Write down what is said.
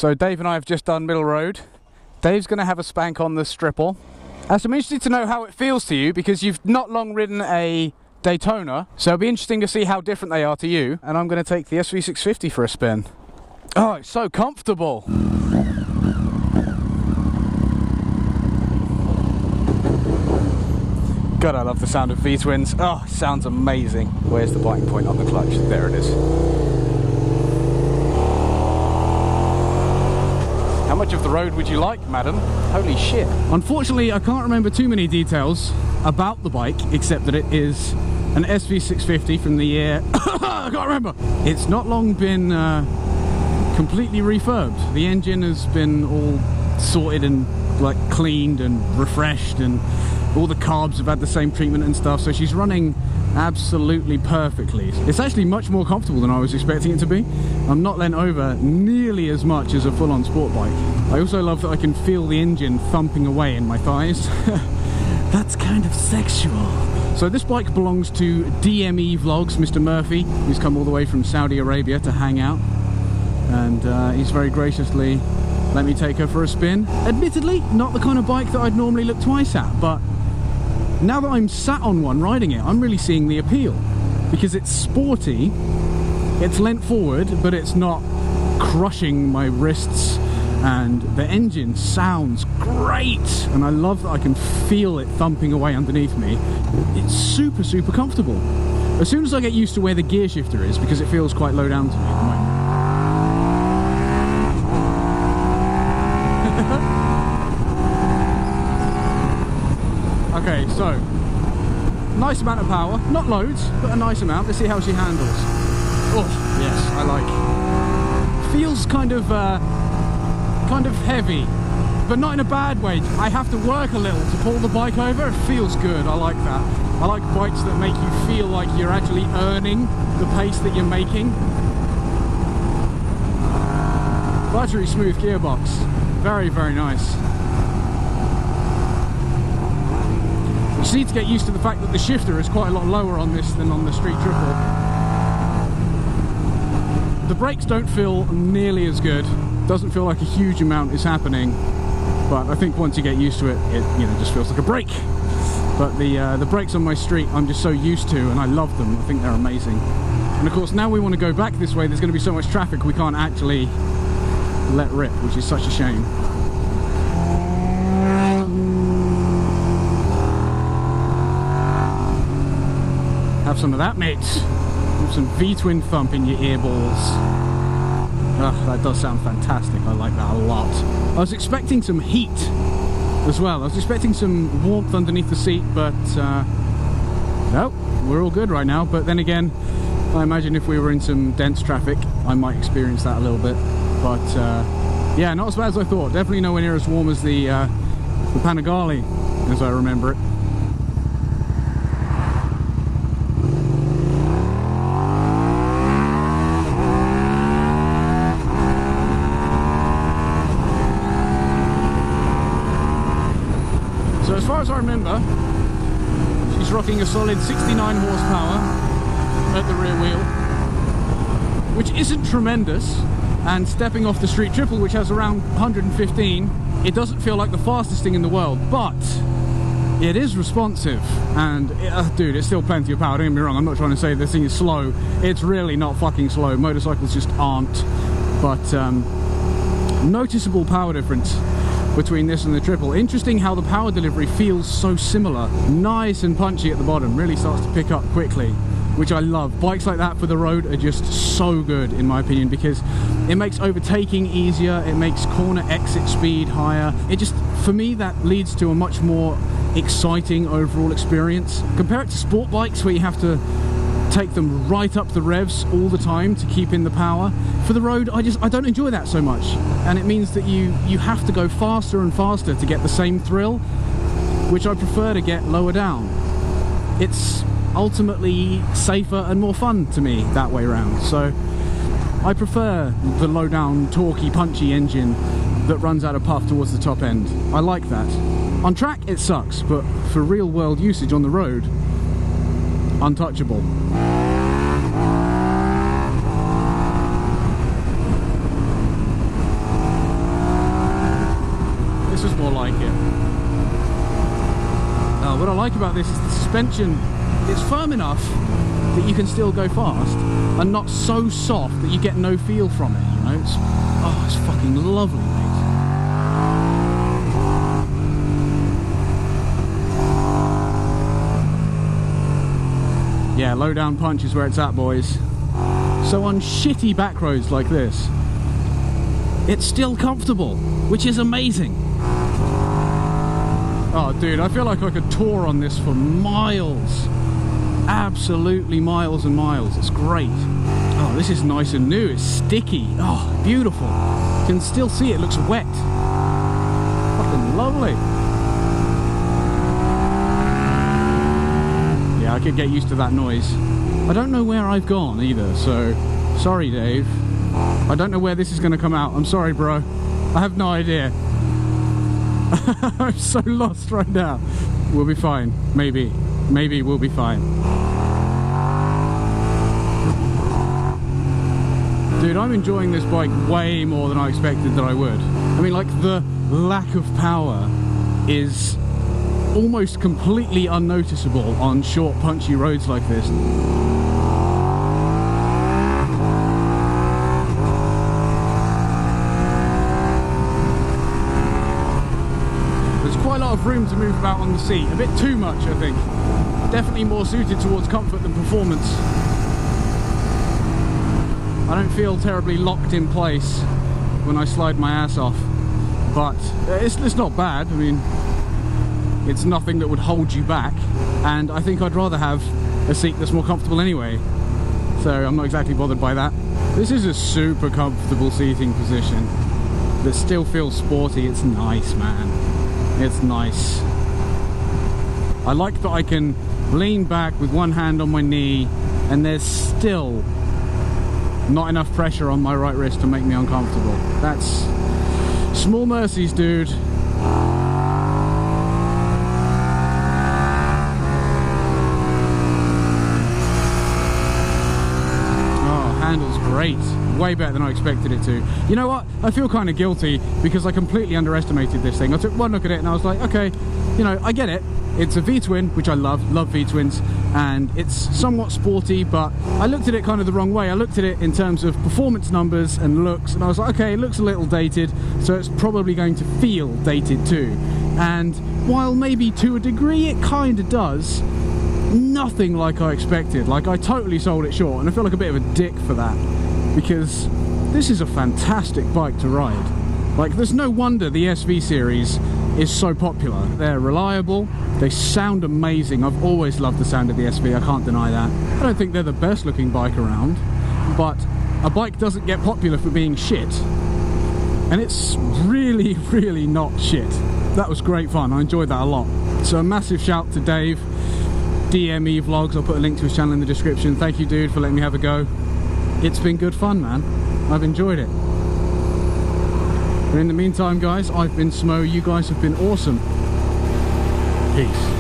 So Dave and I have just done Middle Road. Dave's going to have a spank on the Stripple. I'm interested to know how it feels to you, because you've not long ridden a Daytona, so it'll be interesting to see how different they are to you. And I'm going to take the SV650 for a spin. Oh, it's so comfortable. God, I love the sound of V-twins. Oh, sounds amazing. Where's the biting point on the clutch? There it is. How much of the road would you like, madam? Holy shit. Unfortunately, I can't remember too many details about the bike, except that it is an SV650 from the year... I can't remember. It's not long been completely refurbed. The engine has been all sorted and like cleaned and refreshed, and all the carbs have had the same treatment and stuff, so she's running absolutely perfectly. It's actually much more comfortable than I was expecting it to be. I'm not leant over nearly as much as a full-on sport bike. I also love that I can feel the engine thumping away in my thighs. That's kind of sexual. So this bike belongs to DMEVlog, Mr. Murphy. He's come all the way from Saudi Arabia to hang out, and he's very graciously let me take her for a spin. Admittedly, not the kind of bike that I'd normally look twice at, but now that I'm sat on one riding it, I'm really seeing the appeal, because it's sporty, it's leant forward, but it's not crushing my wrists, and the engine sounds great, and I love that I can feel it thumping away underneath me. It's super, super comfortable. As soon as I get used to where the gear shifter is, because it feels quite low down to me at the moment. Okay, so nice amount of power, not loads, but a nice amount. Let's see how she handles. Oh, yes, I like. Feels kind of heavy, but not in a bad way. I have to work a little to pull the bike over. It feels good. I like that. I like bikes that make you feel like you're actually earning the pace that you're making. Buttery smooth gearbox. Very, very nice. You just need to get used to the fact that the shifter is quite a lot lower on this than on the Street Triple. The brakes don't feel nearly as good. Doesn't feel like a huge amount is happening, but I think once you get used to it, it just feels like a brake. But the brakes on my Street, I'm just so used to, and I love them. I think they're amazing. And of course, now we want to go back this way. There's going to be so much traffic, we can't actually let rip, which is such a shame. Have some of that, mates. Have some V-twin thump in your earballs. Ugh, that does sound fantastic. I like that a lot. I was expecting some heat as well. I was expecting some warmth underneath the seat, but no, we're all good right now. But then again, I imagine if we were in some dense traffic, I might experience that a little bit. But yeah, not as bad as I thought. Definitely nowhere near as warm as the Panigale, as I remember it. So as far as I remember, she's rocking a solid 69 horsepower at the rear wheel, which isn't tremendous, and stepping off the Street Triple, which has around 115, it doesn't feel like the fastest thing in the world, but it is responsive, and dude, it's still plenty of power. Don't get me wrong, I'm not trying to say this thing is slow. It's really not fucking slow. Motorcycles just aren't, but noticeable power difference between this and the Triple. Interesting how the power delivery feels so similar. Nice and punchy at the bottom, really starts to pick up quickly, which I love. Bikes like that for the road are just so good, in my opinion, because it makes overtaking easier, it makes corner exit speed higher. It just, for me, that leads to a much more exciting overall experience. Compare it to sport bikes where you have to take them right up the revs all the time to keep in the power. For the road, I don't enjoy that so much, and it means that you have to go faster and faster to get the same thrill, which I prefer to get lower down. It's ultimately safer and more fun to me that way around, so I prefer the low down, torquey, punchy engine that runs out of puff towards the top end. I like that. On track it sucks, but for real world usage on the road, untouchable. This is more like it. What I like about this is the suspension. It's firm enough that you can still go fast, and not so soft that you get no feel from it, you know? It's fucking lovely, mate. Yeah, low down punch is where it's at, boys. So on shitty back roads like this, it's still comfortable, which is amazing. Oh, dude, I feel like I could tour on this for miles. Absolutely miles and miles. It's great. Oh, this is nice and new. It's sticky. Oh, beautiful. You can still see it looks wet. Fucking lovely. Yeah, I could get used to that noise. I don't know where I've gone either, so sorry, Dave. I don't know where this is going to come out. I'm sorry, bro. I have no idea. I'm so lost right now. We'll be fine. Maybe we'll be fine. Dude, I'm enjoying this bike way more than I expected that I would. I mean, like, the lack of power is almost completely unnoticeable on short, punchy roads like this. Quite a lot of room to move about on the seat, a bit too much, I think. Definitely more suited towards comfort than performance. I don't feel terribly locked in place when I slide my ass off, but it's not bad. I mean, it's nothing that would hold you back, and I think I'd rather have a seat that's more comfortable anyway, so I'm not exactly bothered by that. This is a super comfortable seating position that still feels sporty. It's nice, man. It's nice. I like that I can lean back with one hand on my knee and there's still not enough pressure on my right wrist to make me uncomfortable. That's small mercies, dude. Oh, handles great. Way better than I expected it to. You know what? I feel kind of guilty because I completely underestimated this thing. I took one look at it and I was like, okay, you know, I get it. It's a V-twin, which I love V-twins, and it's somewhat sporty, but I looked at it kind of the wrong way. I looked at it in terms of performance numbers and looks, and I was like, okay, it looks a little dated, so it's probably going to feel dated too. And while maybe to a degree it kind of does, nothing like I expected. Like, I totally sold it short, and I feel like a bit of a dick for that, because this is a fantastic bike to ride. Like, there's no wonder the SV series is so popular. They're reliable, they sound amazing. I've always loved the sound of the SV, I can't deny that. I don't think they're the best looking bike around, but a bike doesn't get popular for being shit. And it's really, really not shit. That was great fun, I enjoyed that a lot. So a massive shout to Dave, DMEVlogs, I'll put a link to his channel in the description. Thank you, dude, for letting me have a go. It's been good fun, man. I've enjoyed it. But in the meantime, guys, I've been Smo. You guys have been awesome. Peace.